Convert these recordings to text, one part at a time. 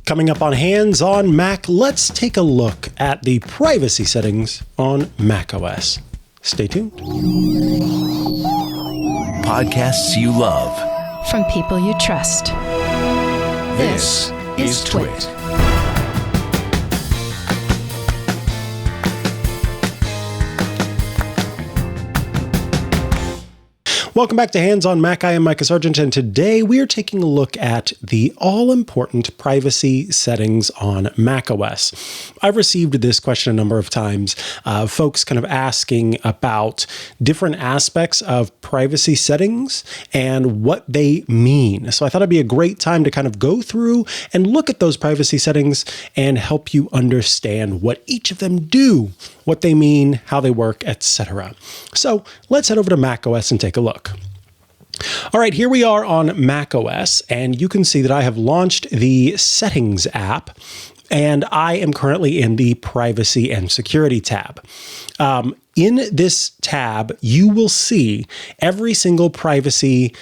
Coming up on Hands on Mac, let's take a look at the privacy settings on macOS. Stay tuned. Podcasts you love. From people you trust. This is TWiT. Welcome back to Hands on Mac. I am Mikah Sargent, and today we are taking a look at the all-important privacy settings on macOS. I've received this question a number of times, folks kind of asking about different aspects of privacy settings and what they mean. So I thought it'd be a great time to kind of go through and look at those privacy settings and help you understand what each of them do, what they mean, how they work, etc. So let's head over to macOS and take a look. All right, here we are on macOS, and you can see that I have launched the Settings app, and I am currently in the Privacy and Security tab. In this tab, you will see every single privacy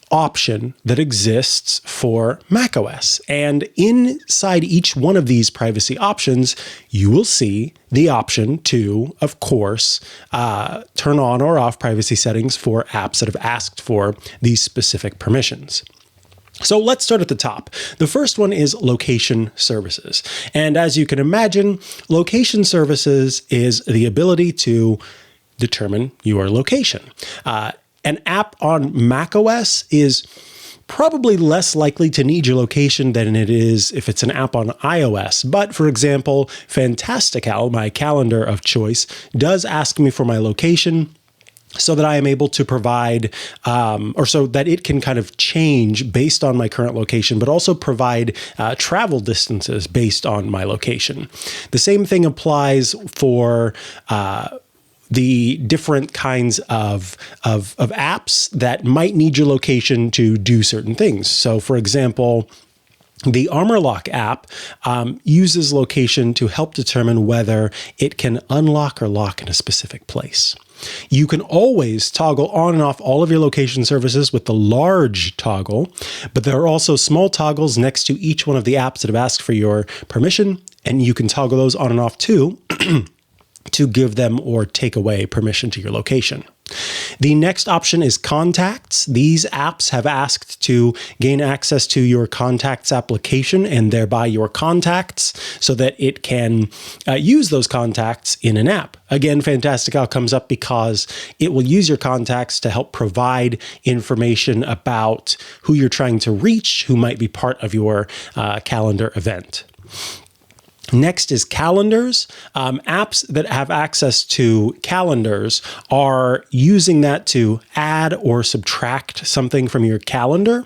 option that exists for macOS. And inside each one of these privacy options, you will see the option to, of course, turn on or off privacy settings for apps that have asked for these specific permissions. So let's start at the top. The first one is location services. And as you can imagine, location services is the ability to determine your location. An app on macOS is probably less likely to need your location than it is if it's an app on iOS. But for example, Fantastical, my calendar of choice, does ask me for my location so that I am able to provide, or so that it can kind of change based on my current location, but also provide travel distances based on my location. The same thing applies for the different kinds of apps that might need your location to do certain things. So for example, the Armor Lock app uses location to help determine whether it can unlock or lock in a specific place. You can always toggle on and off all of your location services with the large toggle, but there are also small toggles next to each one of the apps that have asked for your permission, and you can toggle those on and off too to give them or take away permission to your location. The next option is contacts. These apps have asked to gain access to your contacts application and thereby your contacts so that it can use those contacts in an app. Again, Fantastical comes up because it will use your contacts to help provide information about who you're trying to reach, who might be part of your calendar event. Next is calendars. Apps that have access to calendars are using that to add or subtract something from your calendar.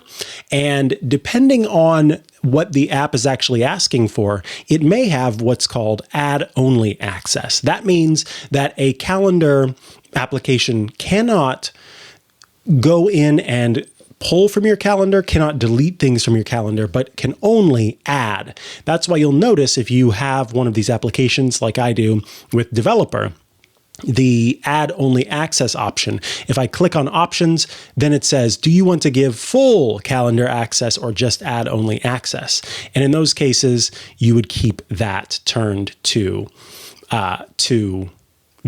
And depending on what the app is actually asking for, it may have what's called add-only access. That means that a calendar application cannot go in and pull from your calendar, cannot delete things from your calendar, but can only add. That's why you'll notice if you have one of these applications like I do with Developer, the add only access option. If I click on options, then it says, do you want to give full calendar access or just add only access? And in those cases, you would keep that turned to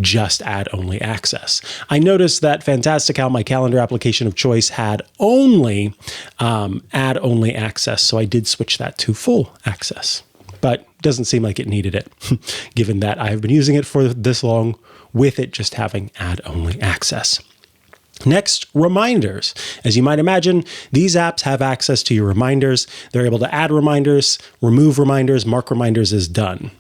just add only access. I noticed that Fantastical, my calendar application of choice, had only add only access. So I did switch that to full access, but doesn't seem like it needed it given that I've been using it for this long with it just having add only access. Next, reminders. As you might imagine, these apps have access to your reminders. They're able to add reminders, remove reminders, mark reminders as done.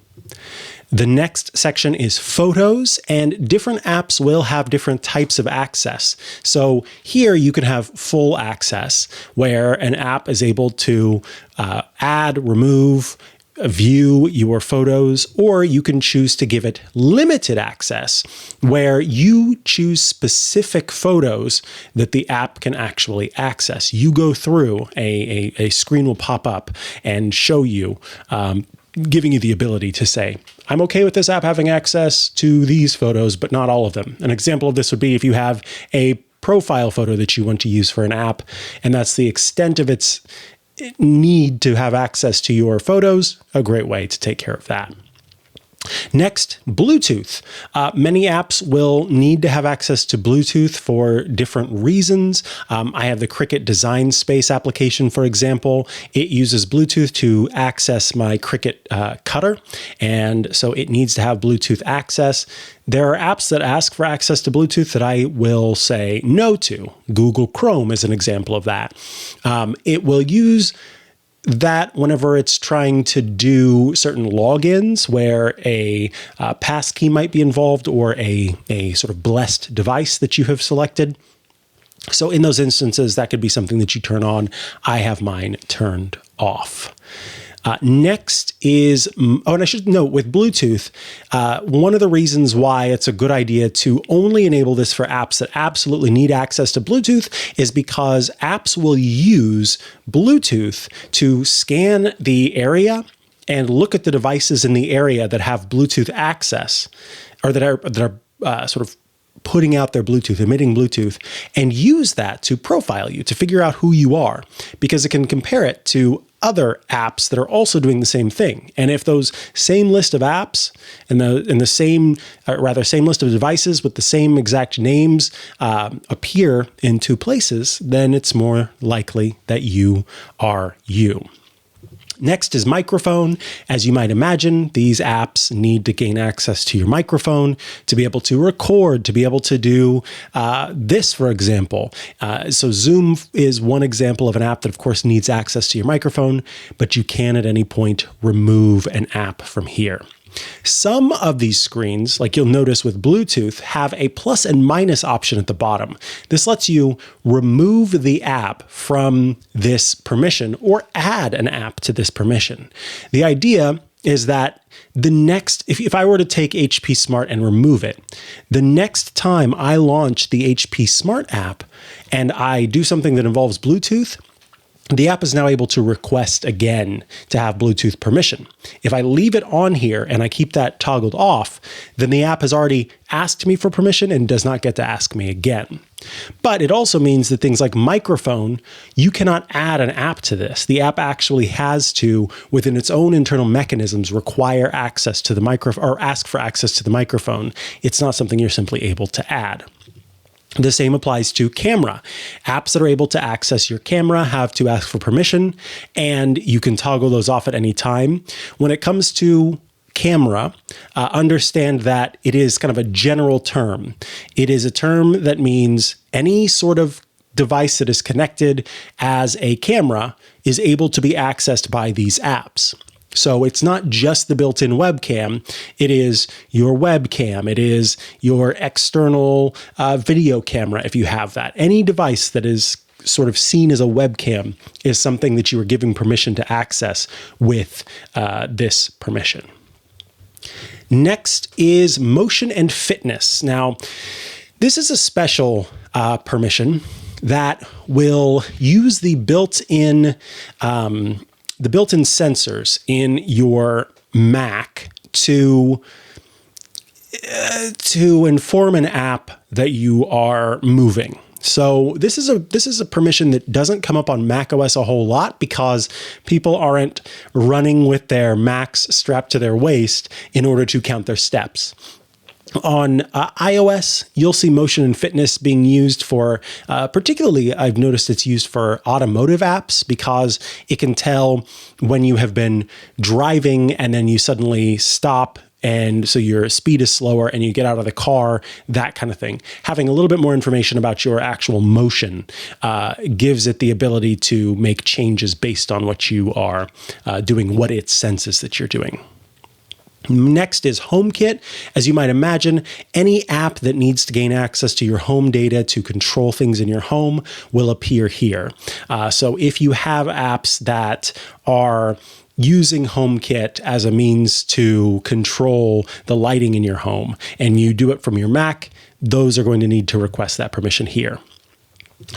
The next section is photos, and different apps will have different types of access. So here you can have full access where an app is able to add, remove, view your photos, or you can choose to give it limited access where you choose specific photos that the app can actually access. You go through, a screen will pop up and show you, giving you the ability to say, I'm okay with this app having access to these photos, but not all of them. An example of this would be if you have a profile photo that you want to use for an app, and that's the extent of its need to have access to your photos, a great way to take care of that. Next, Bluetooth. Many apps will need to have access to Bluetooth for different reasons. I have the Cricut Design Space application, for example. It uses Bluetooth to access my Cricut cutter, and so it needs to have Bluetooth access. There are apps that ask for access to Bluetooth that I will say no to. Google Chrome is an example of that. It will use that whenever it's trying to do certain logins where a passkey might be involved or a sort of blessed device that you have selected. So in those instances, that could be something that you turn on. I have mine turned off. Next is, and I should note with Bluetooth, one of the reasons why it's a good idea to only enable this for apps that absolutely need access to Bluetooth is because apps will use Bluetooth to scan the area and look at the devices in the area that have Bluetooth access or that are sort of putting out their Bluetooth, emitting Bluetooth, and use that to profile you, to figure out who you are, because it can compare it to other apps that are also doing the same thing. And if those same list of apps and the same list of devices with the same exact names appear in two places, then it's more likely that you are you. Next is microphone. As you might imagine, these apps need to gain access to your microphone to be able to record, to be able to do this, for example. So Zoom is one example of an app that, of course, needs access to your microphone, but you can at any point remove an app from here. Some of these screens, like you'll notice with Bluetooth, have a plus and minus option at the bottom. This lets you remove the app from this permission or add an app to this permission. The idea is that if I were to take HP Smart and remove it, the next time I launch the HP Smart app and I do something that involves Bluetooth, the app is now able to request again to have Bluetooth permission. If I leave it on here and I keep that toggled off, then the app has already asked me for permission and does not get to ask me again. But it also means that things like microphone, you cannot add an app to this. The app actually has to, within its own internal mechanisms, require access to the microphone or ask for access to the microphone. It's not something you're simply able to add. The same applies to camera. Apps that are able to access your camera have to ask for permission, and you can toggle those off at any time. When it comes to camera, understand that it is kind of a general term. It is a term that means any sort of device that is connected as a camera is able to be accessed by these apps. So it's not just the built-in webcam, it is your webcam, it is your external video camera if you have that. Any device that is sort of seen as a webcam is something that you are giving permission to access with this permission. Next is motion and fitness. Now, this is a special permission that will use the built-in sensors in your Mac to inform an app that you are moving. So this is a permission that doesn't come up on macOS a whole lot because people aren't running with their Macs strapped to their waist in order to count their steps. On iOS, you'll see motion and fitness being used for, particularly I've noticed it's used for automotive apps because it can tell when you have been driving and then you suddenly stop and so your speed is slower and you get out of the car, that kind of thing. Having a little bit more information about your actual motion gives it the ability to make changes based on what you are doing, what it senses that you're doing. Next is HomeKit. As you might imagine, any app that needs to gain access to your home data to control things in your home will appear here. So if you have apps that are using HomeKit as a means to control the lighting in your home, and you do it from your Mac, those are going to need to request that permission here.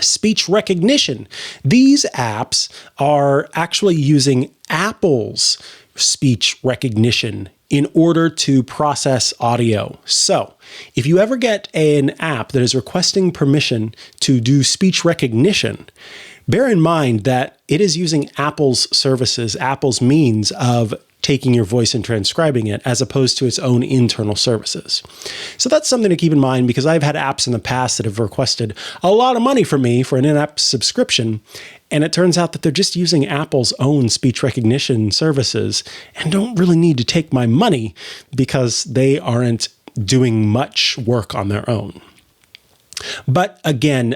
Speech recognition. These apps are actually using Apple's speech recognition in order to process audio. So if you ever get an app that is requesting permission to do speech recognition, Bear in mind that it is using Apple's services, Apple's means of taking your voice and transcribing it, as opposed to its own internal services. So that's something to keep in mind, because I've had apps in the past that have requested a lot of money from me for an in-app subscription, and it turns out that they're just using Apple's own speech recognition services and don't really need to take my money because they aren't doing much work on their own. But again,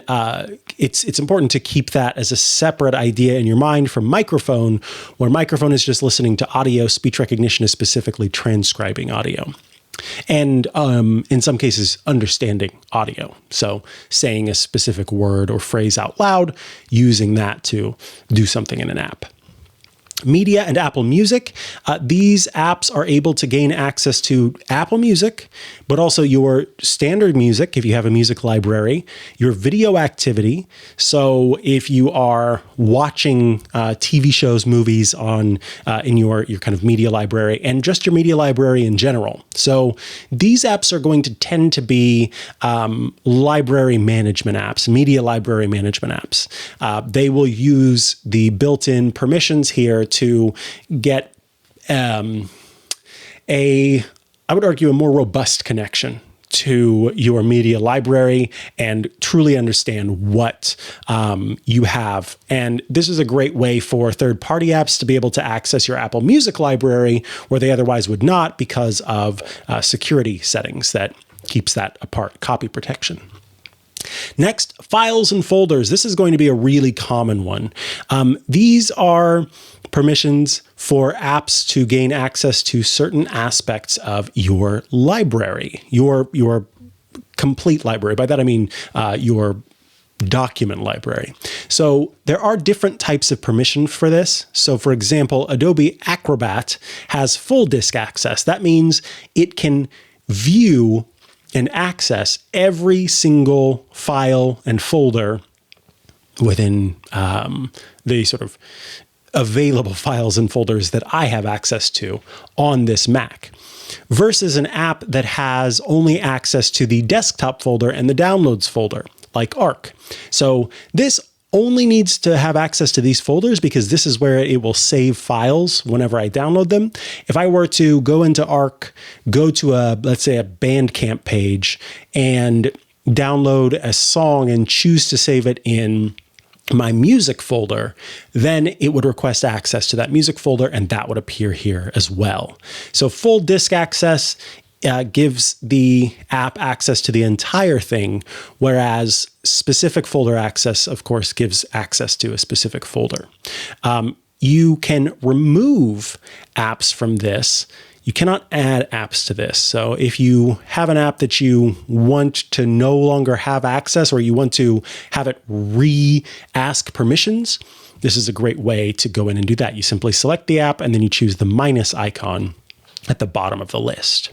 it's important to keep that as a separate idea in your mind from microphone, where microphone is just listening to audio. Speech recognition is specifically transcribing audio. And in some cases, understanding audio. So saying a specific word or phrase out loud, using that to do something in an app. Media and Apple Music. These apps are able to gain access to Apple Music, but also your standard music if you have a music library, your video activity. So if you are watching TV shows, movies on in your kind of media library, and just your media library in general. So these apps are going to tend to be library management apps, media library management apps. They will use the built-in permissions here to get I would argue, a more robust connection to your media library and truly understand what you have. And this is a great way for third-party apps to be able to access your Apple Music library where they otherwise would not, because of security settings that keeps that apart, copy protection. Next, files and folders. This is going to be a really common one. These are permissions for apps to gain access to certain aspects of your library, your complete library. By that, I mean your document library. So there are different types of permission for this. So for example, Adobe Acrobat has full disk access. That means it can view and access every single file and folder within the sort of available files and folders that I have access to on this Mac, versus an app that has only access to the desktop folder and the downloads folder, like Arc. So this only needs to have access to these folders because this is where it will save files whenever I download them. If I were to go into Arc, go to let's say a Bandcamp page and download a song and choose to save it in my music folder, then it would request access to that music folder, and that would appear here as well. So full disk access gives the app access to the entire thing, whereas specific folder access, of course, gives access to a specific folder. You can remove apps from this. You cannot add apps to this. So if you have an app that you want to no longer have access, or you want to have it re-ask permissions, this is a great way to go in and do that. You simply select the app and then you choose the minus icon at the bottom of the list.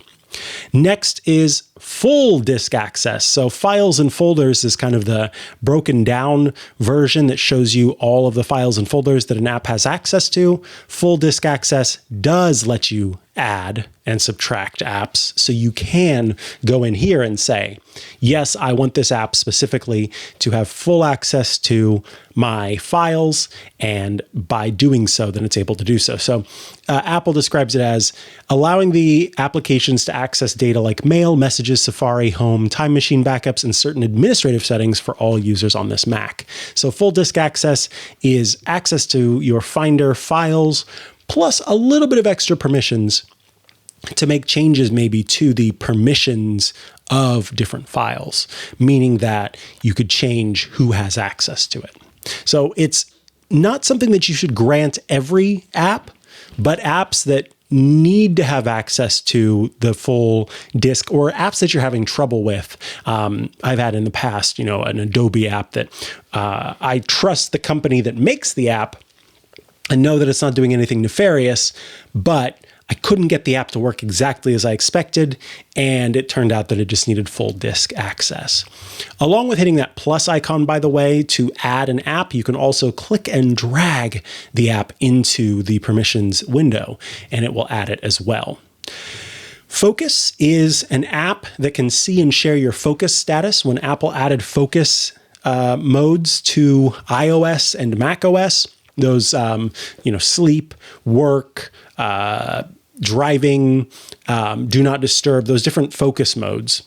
Next is full disk access. So files and folders is kind of the broken down version that shows you all of the files and folders that an app has access to. Full disk access does let you add and subtract apps. So you can go in here and say, yes, I want this app specifically to have full access to my files. And by doing so, then it's able to do so. So Apple describes it as allowing the applications to access data like mail, messages, Safari, Home, Time Machine backups, and certain administrative settings for all users on this Mac. So full disk access is access to your Finder files, plus a little bit of extra permissions to make changes maybe to the permissions of different files, meaning that you could change who has access to it. So it's not something that you should grant every app, but apps that need to have access to the full disk, or apps that you're having trouble with. I've had in the past, an Adobe app that I trust the company that makes the app and know that it's not doing anything nefarious, but I couldn't get the app to work exactly as I expected, and it turned out that it just needed full disk access. Along with hitting that plus icon, by the way, to add an app, you can also click and drag the app into the permissions window, and it will add it as well. Focus is an app that can see and share your focus status. When Apple added Focus modes to iOS and macOS. Those, sleep, work, driving, do not disturb, those different focus modes.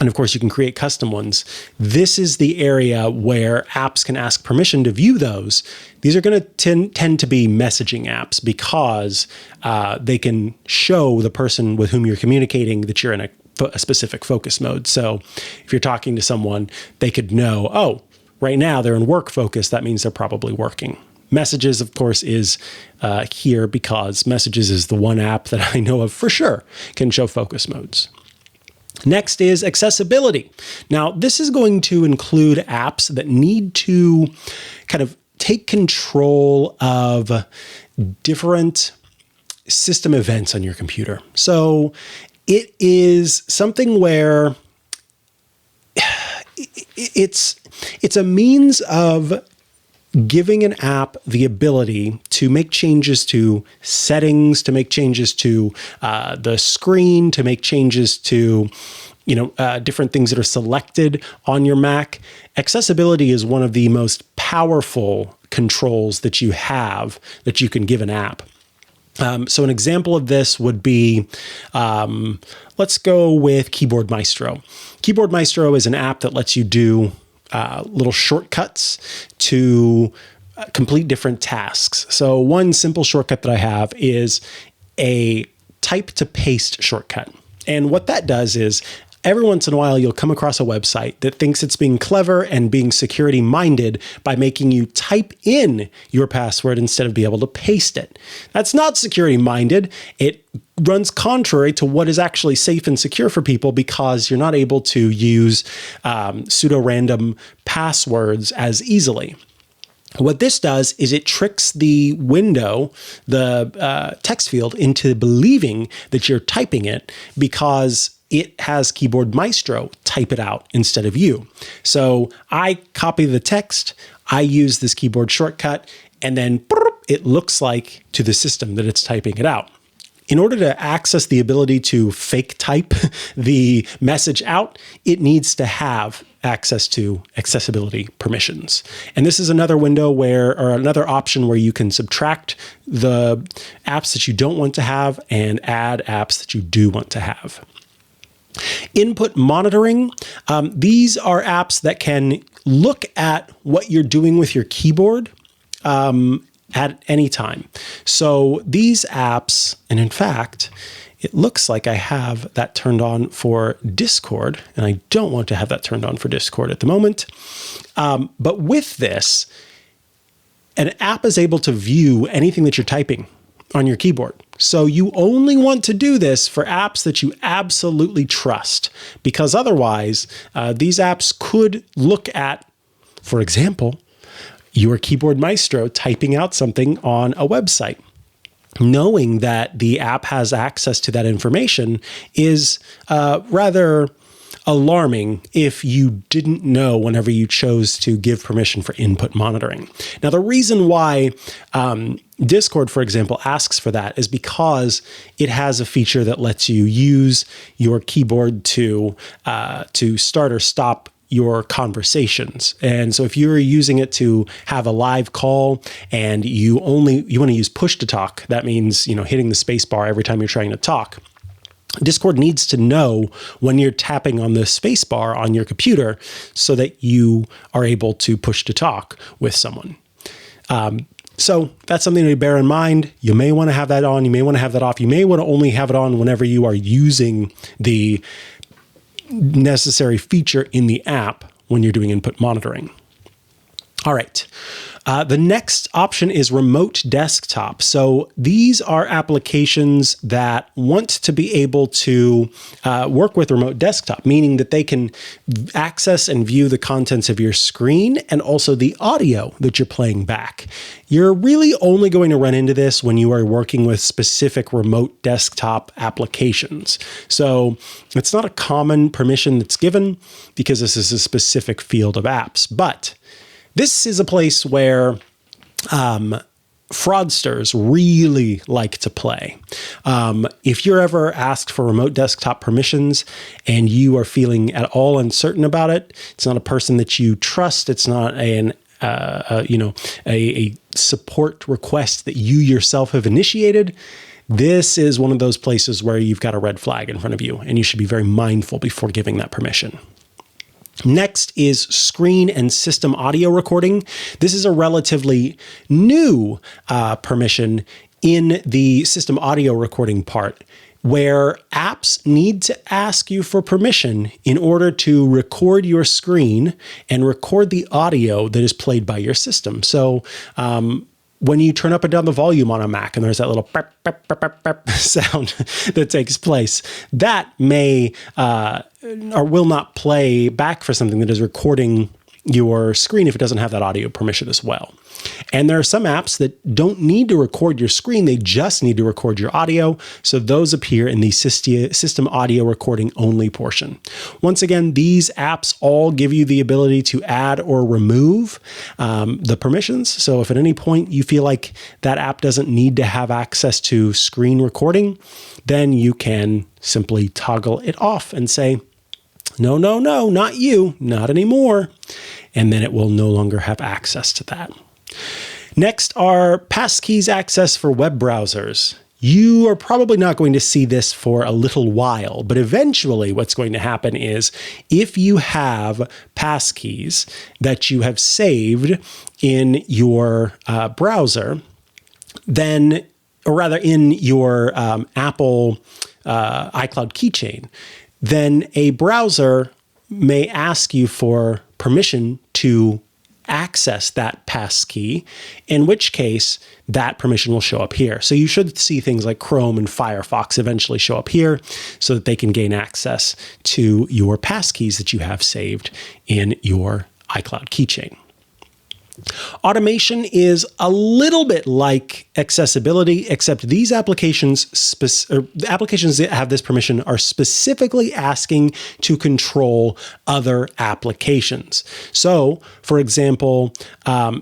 And of course, you can create custom ones. This is the area where apps can ask permission to view those. These are going to tend to be messaging apps because they can show the person with whom you're communicating that you're in a specific focus mode. So if you're talking to someone, they could know, oh, right now they're in work focus. That means they're probably working. Messages, of course, is here because Messages is the one app that I know of for sure can show focus modes. Next is accessibility. Now, this is going to include apps that need to kind of take control of different system events on your computer. So it is something where it's a means of giving an app the ability to make changes to settings, to make changes to the screen, to make changes to different things that are selected on your Mac. Accessibility is one of the most powerful controls that you have that you can give an app. So an example of this would be, let's go with Keyboard Maestro. Keyboard Maestro is an app that lets you do little shortcuts to complete different tasks. So one simple shortcut that I have is a type to paste shortcut. And what that does is every once in a while, you'll come across a website that thinks it's being clever and being security minded by making you type in your password instead of be able to paste it. That's not security minded. It runs contrary to what is actually safe and secure for people because you're not able to use pseudo-random passwords as easily. What this does is it tricks the window, the text field, into believing that you're typing it because it has Keyboard Maestro type it out instead of you. So I copy the text, I use this keyboard shortcut, and then it looks like to the system that it's typing it out. In order to access the ability to fake type the message out, it needs to have access to accessibility permissions. And this is another window or another option where you can subtract the apps that you don't want to have and add apps that you do want to have. Input monitoring. These are apps that can look at what you're doing with your keyboard at any time. So these apps, and in fact, it looks like I have that turned on for Discord, and I don't want to have that turned on for Discord at the moment. But with this, an app is able to view anything that you're typing on your keyboard. So you only want to do this for apps that you absolutely trust, because otherwise these apps could look at, for example, your Keyboard Maestro typing out something on a website. Knowing that the app has access to that information is rather alarming if you didn't know whenever you chose to give permission for input monitoring. Now, the reason why Discord, for example, asks for that is because it has a feature that lets you use your keyboard to start or stop your conversations. And so if you're using it to have a live call and you want to use push to talk, that means, hitting the space bar every time you're trying to talk. Discord needs to know when you're tapping on the space bar on your computer so that you are able to push to talk with someone. So that's something to bear in mind. You may want to have that on. You may want to have that off. You may want to only have it on whenever you are using the necessary feature in the app when you're doing input monitoring. All right. The next option is remote desktop. So these are applications that want to be able to work with remote desktop, meaning that they can access and view the contents of your screen and also the audio that you're playing back. You're really only going to run into this when you are working with specific remote desktop applications. So it's not a common permission that's given because this is a specific field of apps, but this is a place where fraudsters really like to play. If you're ever asked for remote desktop permissions and you are feeling at all uncertain about it, it's not a person that you trust, it's not a support request that you yourself have initiated, this is one of those places where you've got a red flag in front of you, and you should be very mindful before giving that permission. Next is screen and system audio recording. This is a relatively new permission in the system audio recording part, where apps need to ask you for permission in order to record your screen and record the audio that is played by your system. So when you turn up and down the volume on a Mac and there's that little pep, pep, pep, pep, pep sound that takes place, that may or will not play back for something that is recording your screen if it doesn't have that audio permission as well. And there are some apps that don't need to record your screen, they just need to record your audio. So those appear in the system audio recording only portion. Once again, these apps all give you the ability to add or remove the permissions. So if at any point you feel like that app doesn't need to have access to screen recording, then you can simply toggle it off and say, no, no, no, not you, not anymore. And then it will no longer have access to that. Next are passkeys access for web browsers. You are probably not going to see this for a little while, but eventually what's going to happen is if you have passkeys that you have saved in your browser, then, or rather in your Apple iCloud keychain, then a browser may ask you for permission to access that passkey, in which case that permission will show up here. So you should see things like Chrome and Firefox eventually show up here so that they can gain access to your passkeys that you have saved in your iCloud keychain. Automation is a little bit like accessibility, except these applications that have this permission are specifically asking to control other applications. So, for example,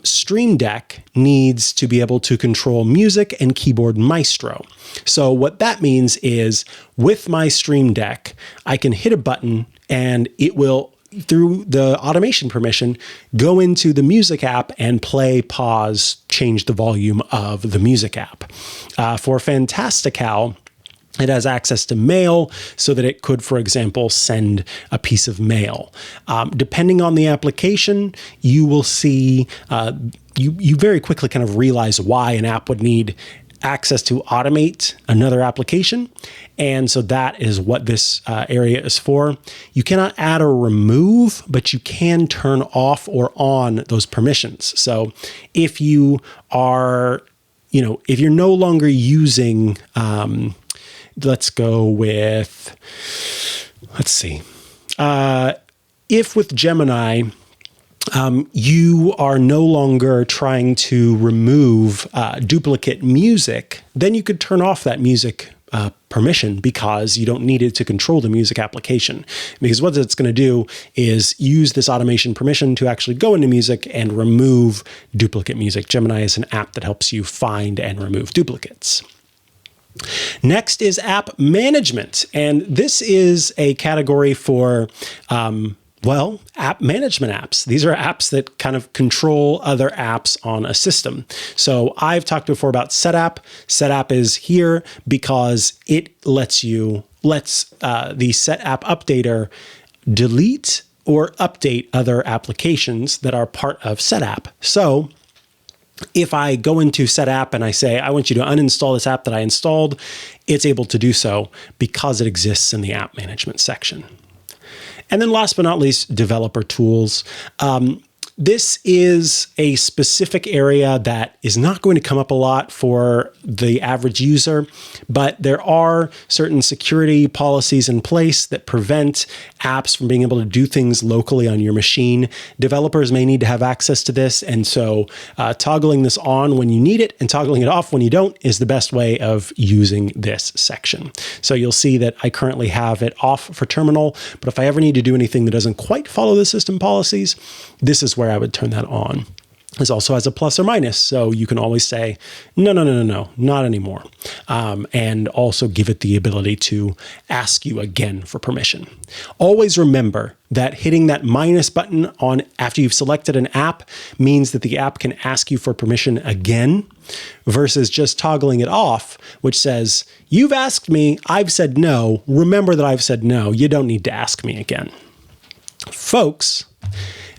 Stream Deck needs to be able to control music and Keyboard Maestro. So what that means is with my Stream Deck, I can hit a button and it will, through the automation permission, go into the music app and play, pause, change the volume of the music app. For Fantastical, it has access to mail so that it could, for example, send a piece of mail. Depending on the application, you will see, you very quickly kind of realize why an app would need access to automate another application. And so that is what this area is for. You cannot add or remove, but you can turn off or on those permissions. So if you are, if you're no longer using, let's go with, if with Gemini, you are no longer trying to remove duplicate music, then you could turn off that music permission because you don't need it to control the music application. Because what it's going to do is use this automation permission to actually go into music and remove duplicate music. Gemini is an app that helps you find and remove duplicates. Next is app management. And this is a category for app management apps. These are apps that kind of control other apps on a system. So I've talked before about Setapp. Setapp is here because it lets the Setapp updater delete or update other applications that are part of Setapp. So if I go into Setapp and I say, I want you to uninstall this app that I installed, it's able to do so because it exists in the app management section. And then last but not least, developer tools. This is a specific area that is not going to come up a lot for the average user, but there are certain security policies in place that prevent apps from being able to do things locally on your machine. Developers may need to have access to this, and so toggling this on when you need it and toggling it off when you don't is the best way of using this section. So you'll see that I currently have it off for terminal, but if I ever need to do anything that doesn't quite follow the system policies, this is where I would turn that on. This also has a plus or minus, so you can always say, no, not anymore. And also give it the ability to ask you again for permission. Always remember that hitting that minus button on after you've selected an app means that the app can ask you for permission again, versus just toggling it off, which says, you've asked me, I've said no. Remember that I've said no. You don't need to ask me again. Folks,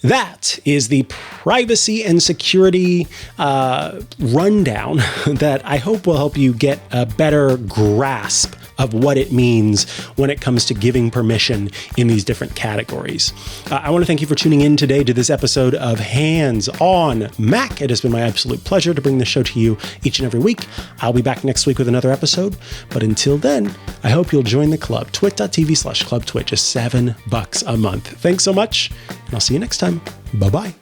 that is the privacy and security rundown that I hope will help you get a better grasp of what it means when it comes to giving permission in these different categories. I want to thank you for tuning in today to this episode of Hands on Mac. It has been my absolute pleasure to bring this show to you each and every week. I'll be back next week with another episode. But until then, I hope you'll join the club. twit.tv/clubtwit, just $7 a month. Thanks so much, and I'll see you next time. Bye-bye.